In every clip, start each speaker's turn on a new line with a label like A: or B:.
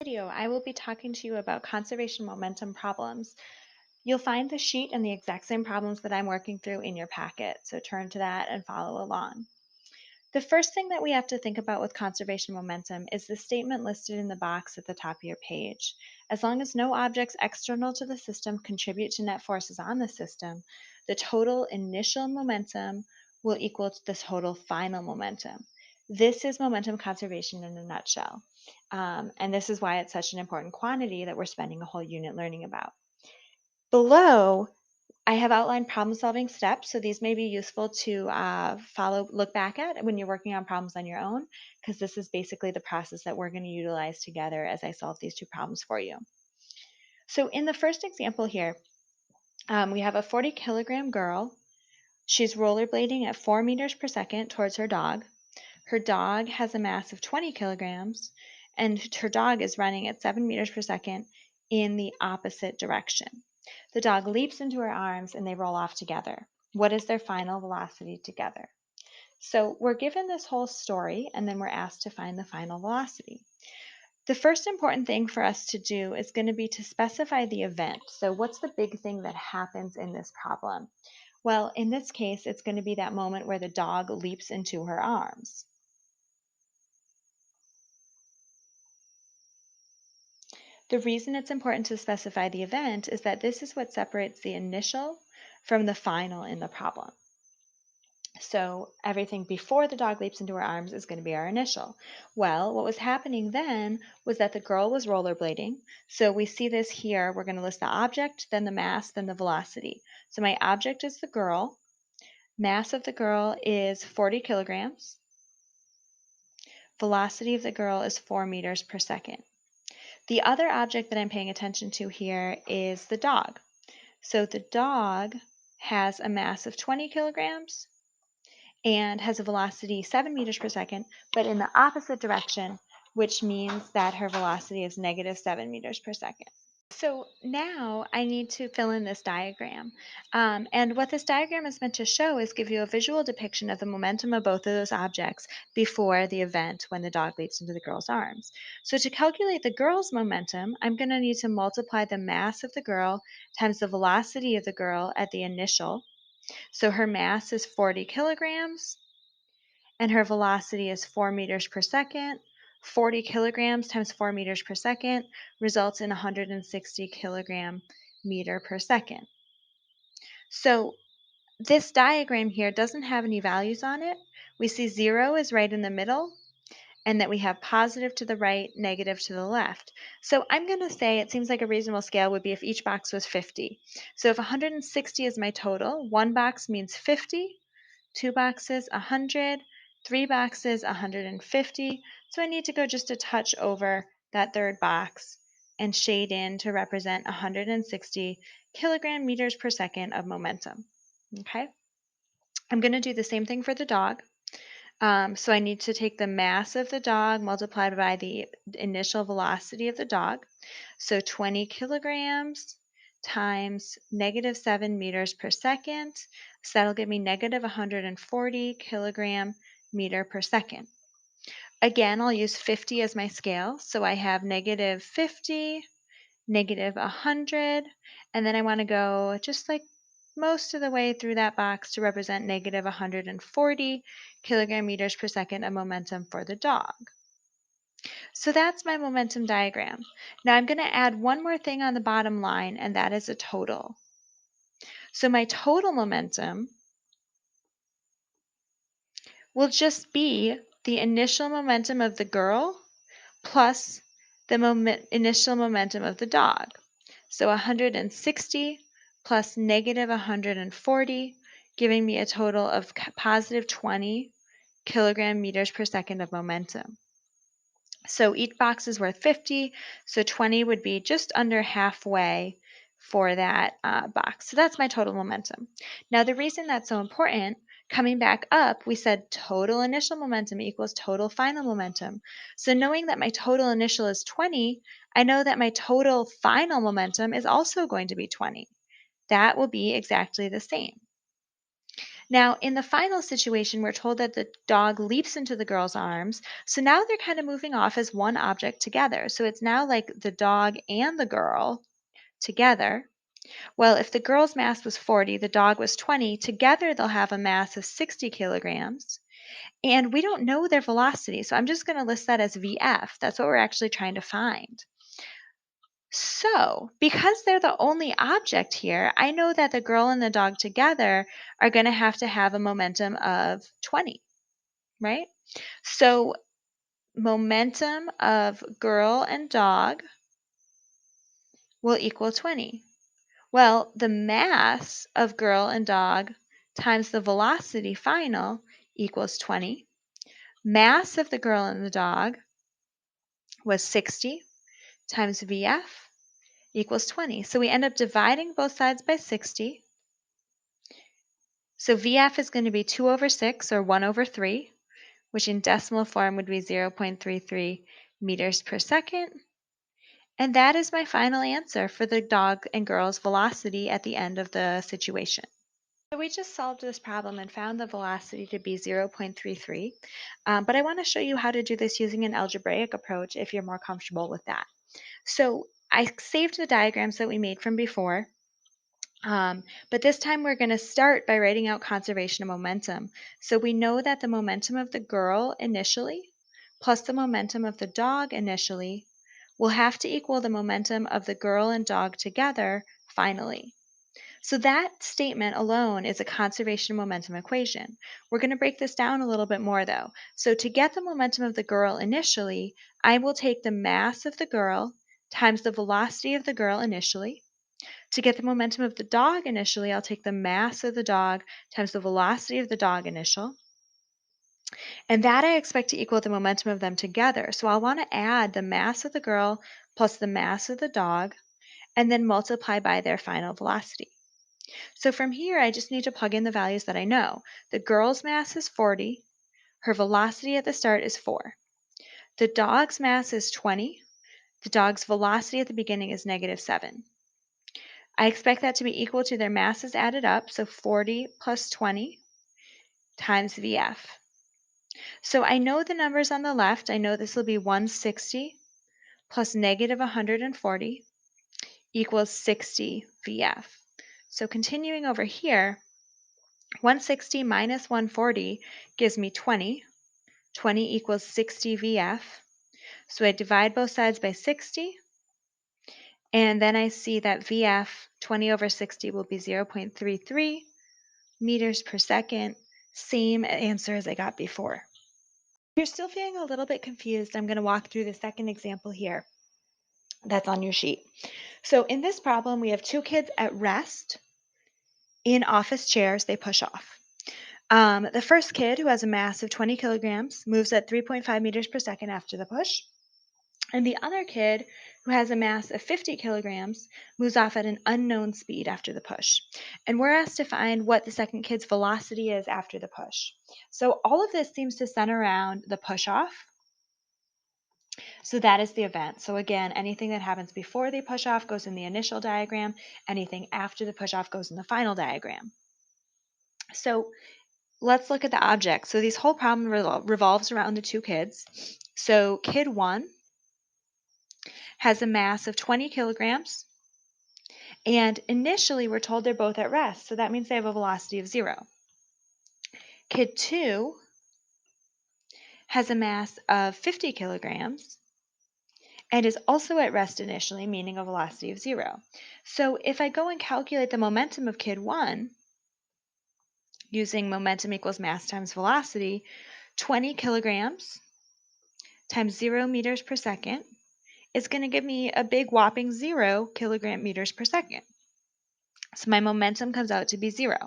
A: Video, I will be talking to you about conservation momentum problems. You'll find the sheet and the exact same problems that I'm working through in your packet, so turn to that and follow along. The first thing that we have to think about with conservation momentum is the statement listed in the box at the top of your page. As long as no objects external to the system contribute to net forces on the system, the total initial momentum will equal to the total final momentum. This is momentum conservation in a nutshell. And this is why it's such an important quantity that we're spending a whole unit learning about. Below, I have outlined problem-solving steps, so these may be useful to look back at when you're working on problems on your own, because this is basically the process that we're going to utilize together as I solve these two problems for you. So in the first example here, we have a 40-kilogram girl. She's rollerblading at 4 meters per second towards her dog. Her dog has a mass of 20 kilograms, and her dog is running at 7 meters per second in the opposite direction. The dog leaps into her arms and they roll off together. What is their final velocity together? So we're given this whole story and then we're asked to find the final velocity. The first important thing for us to do is going to be to specify the event. So what's the big thing that happens in this problem? Well, in this case, it's going to be that moment where the dog leaps into her arms. The reason it's important to specify the event is that this is what separates the initial from the final in the problem. So everything before the dog leaps into her arms is going to be our initial. Well, what was happening then was that the girl was rollerblading. So we see this here. We're going to list the object, then the mass, then the velocity. So my object is the girl. Mass of the girl is 40 kilograms. Velocity of the girl is 4 meters per second. The other object that I'm paying attention to here is the dog. So the dog has a mass of 20 kilograms and has a velocity 7 meters per second, but in the opposite direction, which means that her velocity is negative 7 meters per second. So now I need to fill in this diagram. And what this diagram is meant to show is give you a visual depiction of the momentum of both of those objects before the event when the dog leaps into the girl's arms. So to calculate the girl's momentum, I'm going to need to multiply the mass of the girl times the velocity of the girl at the initial. So her mass is 40 kilograms and her velocity is 4 meters per second. 40 kilograms times 4 meters per second results in 160 kilogram meter per second. So this diagram here doesn't have any values on it. We see 0 is right in the middle, and that we have positive to the right, negative to the left. So I'm going to say it seems like a reasonable scale would be if each box was 50. So if 160 is my total, one box means 50, two boxes 100, three boxes 150. So I need to go just a touch over that third box and shade in to represent 160 kilogram meters per second of momentum. Okay, I'm going to do the same thing for the dog. So I need to take the mass of the dog multiplied by the initial velocity of the dog. So 20 kilograms times negative 7 meters per second. So that'll give me negative 140 kilogram meter per second. Again, I'll use 50 as my scale. So I have negative 50, negative 100, and then I want to go just like most of the way through that box to represent negative 140 kilogram meters per second of momentum for the dog. So that's my momentum diagram. Now I'm going to add one more thing on the bottom line, and that is a total. So my total momentum will just be the initial momentum of the girl plus the initial momentum of the dog. So 160 plus negative 140, giving me a total of positive 20 kilogram meters per second of momentum. So each box is worth 50, so 20 would be just under halfway for that box. So that's my total momentum. Now the reason that's so important, coming back up, we said total initial momentum equals total final momentum. So knowing that my total initial is 20, I know that my total final momentum is also going to be 20. That will be exactly the same. Now, in the final situation, we're told that the dog leaps into the girl's arms. So now they're kind of moving off as one object together. So it's now like the dog and the girl together. Well, if the girl's mass was 40, the dog was 20, together they'll have a mass of 60 kilograms. And we don't know their velocity, so I'm just going to list that as VF. That's what we're actually trying to find. So, because they're the only object here, I know that the girl and the dog together are going to have a momentum of 20, right? So, momentum of girl and dog will equal 20. Well, the mass of girl and dog times the velocity final equals 20. Mass of the girl and the dog was 60 times VF equals 20. So we end up dividing both sides by 60. So VF is going to be 2 over 6 or 1 over 3, which in decimal form would be 0.33 meters per second. And that is my final answer for the dog and girl's velocity at the end of the situation. So we just solved this problem and found the velocity to be 0.33, but I want to show you how to do this using an algebraic approach if you're more comfortable with that. So I saved the diagrams that we made from before, but this time we're going to start by writing out conservation of momentum. So we know that the momentum of the girl initially plus the momentum of the dog initially will have to equal the momentum of the girl and dog together finally. So that statement alone is a conservation of momentum equation. We're going to break this down a little bit more though. So to get the momentum of the girl initially, I will take the mass of the girl times the velocity of the girl initially. To get the momentum of the dog initially, I'll take the mass of the dog times the velocity of the dog initial. And that I expect to equal the momentum of them together. So I'll want to add the mass of the girl plus the mass of the dog and then multiply by their final velocity. So from here, I just need to plug in the values that I know. The girl's mass is 40. Her velocity at the start is 4. The dog's mass is 20. The dog's velocity at the beginning is -7. I expect that to be equal to their masses added up, so 40 plus 20 times VF. So I know the numbers on the left. I know this will be 160 plus -140 equals 60 VF. So continuing over here, 160 minus 140 gives me 20. 20 equals 60 VF. So I divide both sides by 60. And then I see that VF, 20 over 60, will be 0.33 meters per second. Same answer as I got before. If you're still feeling a little bit confused, I'm going to walk through the second example here that's on your sheet. So in this problem, we have two kids at rest in office chairs. They push off. The first kid, who has a mass of 20 kilograms, moves at 3.5 meters per second after the push. And the other kid, who has a mass of 50 kilograms, moves off at an unknown speed after the push. And we're asked to find what the second kid's velocity is after the push. So all of this seems to center around the push off. So that is the event. So again, anything that happens before the push off goes in the initial diagram. Anything after the push off goes in the final diagram. So let's look at the object. So this whole problem revolves around the two kids. So kid 1 has a mass of 20 kilograms. And initially, we're told they're both at rest. So that means they have a velocity of 0. Kid 2 has a mass of 50 kilograms and is also at rest initially, meaning a velocity of 0. So if I go and calculate the momentum of kid 1, using momentum equals mass times velocity, 20 kilograms times 0 meters per second is going to give me a big whopping 0 kilogram meters per second. So my momentum comes out to be 0.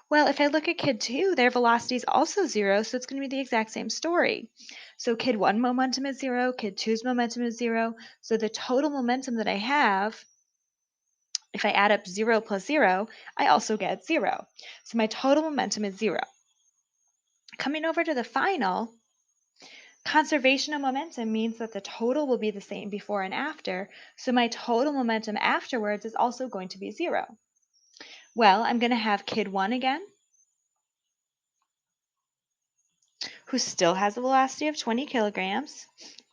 A: Well, if I look at kid 2, their velocity is also 0, so it's going to be the exact same story. So kid 1 momentum is 0, kid 2's momentum is 0, so the total momentum that I have, if I add up 0 plus 0, I also get 0. So my total momentum is 0. Coming over to the final, conservation of momentum means that the total will be the same before and after, so my total momentum afterwards is also going to be 0. Well, I'm going to have kid 1 again, who still has a velocity of 20 kilograms,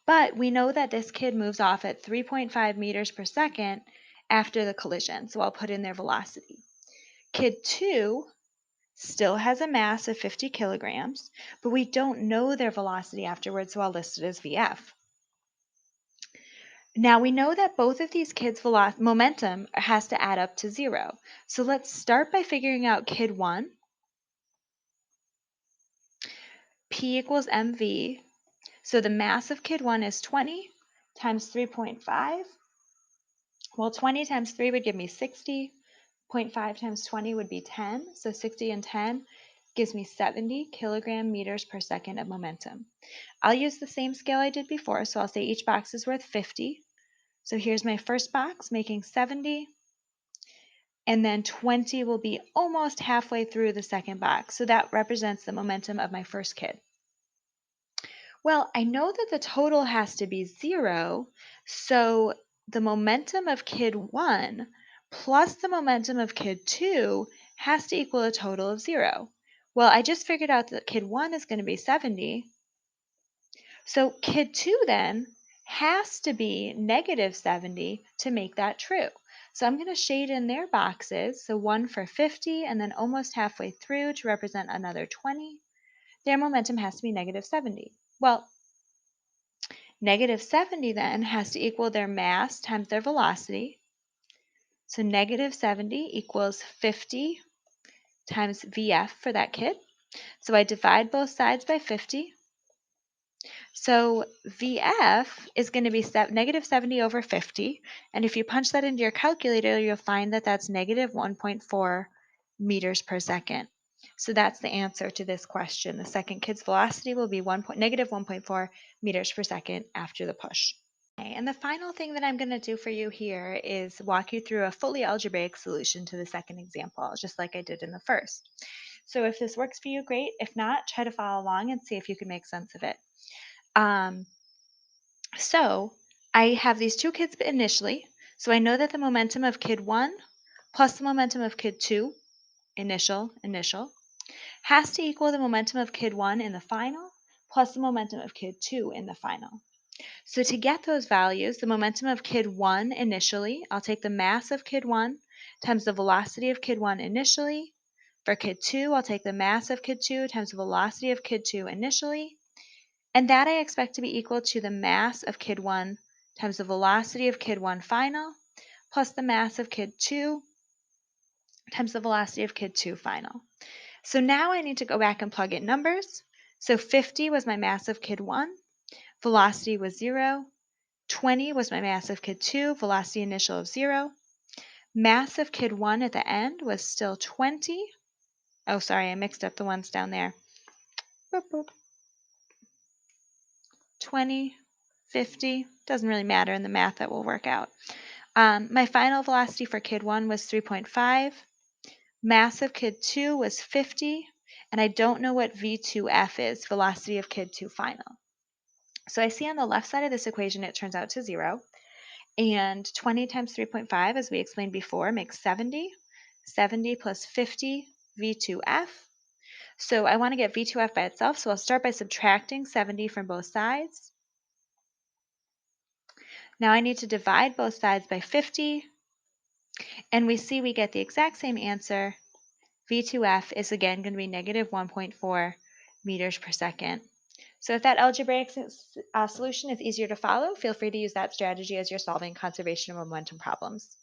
A: but we know that this kid moves off at 3.5 meters per second after the collision, so I'll put in their velocity. Kid 2 still has a mass of 50 kilograms, but we don't know their velocity afterwards, so I'll list it as VF. Now we know that both of these kids' momentum has to add up to 0. So let's start by figuring out kid 1. P equals mv. So the mass of kid 1 is 20 times 3.5. Well, 20 times 3 would give me 60. 0.5 times 20 would be 10. So 60 and 10 gives me 70 kilogram meters per second of momentum. I'll use the same scale I did before, so I'll say each box is worth 50. So here's my first box making 70. And then 20 will be almost halfway through the second box. So that represents the momentum of my first kid. Well, I know that the total has to be 0, so the momentum of kid 1 plus the momentum of kid 2 has to equal a total of 0. Well, I just figured out that kid 1 is going to be 70, so kid 2 then has to be negative 70 to make that true. So I'm going to shade in their boxes, so one for 50 and then almost halfway through to represent another 20. Their momentum has to be negative 70. Well, negative 70 then has to equal their mass times their velocity. So negative 70 equals 50 times VF for that kid. So I divide both sides by 50. So VF is going to be negative 70 over 50. And if you punch that into your calculator, you'll find that that's negative 1.4 meters per second. So that's the answer to this question. The second kid's velocity will be negative 1.4 meters per second after the push. Okay, and the final thing that I'm going to do for you here is walk you through a fully algebraic solution to the second example, just like I did in the first. So if this works for you, great. If not, try to follow along and see if you can make sense of it. So I have these two kids initially. So I know that the momentum of kid 1 plus the momentum of kid 2, initial, has to equal the momentum of kid 1 in the final plus the momentum of kid 2 in the final. So to get those values, the momentum of kid 1 initially, I'll take the mass of kid 1 times the velocity of kid 1 initially. For kid 2, I'll take the mass of kid 2 times the velocity of kid 2 initially. And that I expect to be equal to the mass of kid 1 times the velocity of kid 1 final plus the mass of kid 2 times the velocity of kid 2 final. So now I need to go back and plug in numbers. So 50 was my mass of kid 1, velocity was 0. 20 was my mass of kid 2, velocity initial of 0. Mass of kid 1 at the end was still 20. Oh, sorry, I mixed up the ones down there. Boop, boop. 20, 50, doesn't really matter in the math, that will work out. My final velocity for kid 1 was 3.5. Mass of kid 2 was 50. And I don't know what V2F is, velocity of kid 2 final. So I see on the left side of this equation, it turns out to 0. And 20 times 3.5, as we explained before, makes 70. 70 plus 50, V2F. So I want to get V2F by itself, so I'll start by subtracting 70 from both sides. Now I need to divide both sides by 50, and we see we get the exact same answer. V2F is again going to be negative 1.4 meters per second. So if that algebraic solution is easier to follow, feel free to use that strategy as you're solving conservation of momentum problems.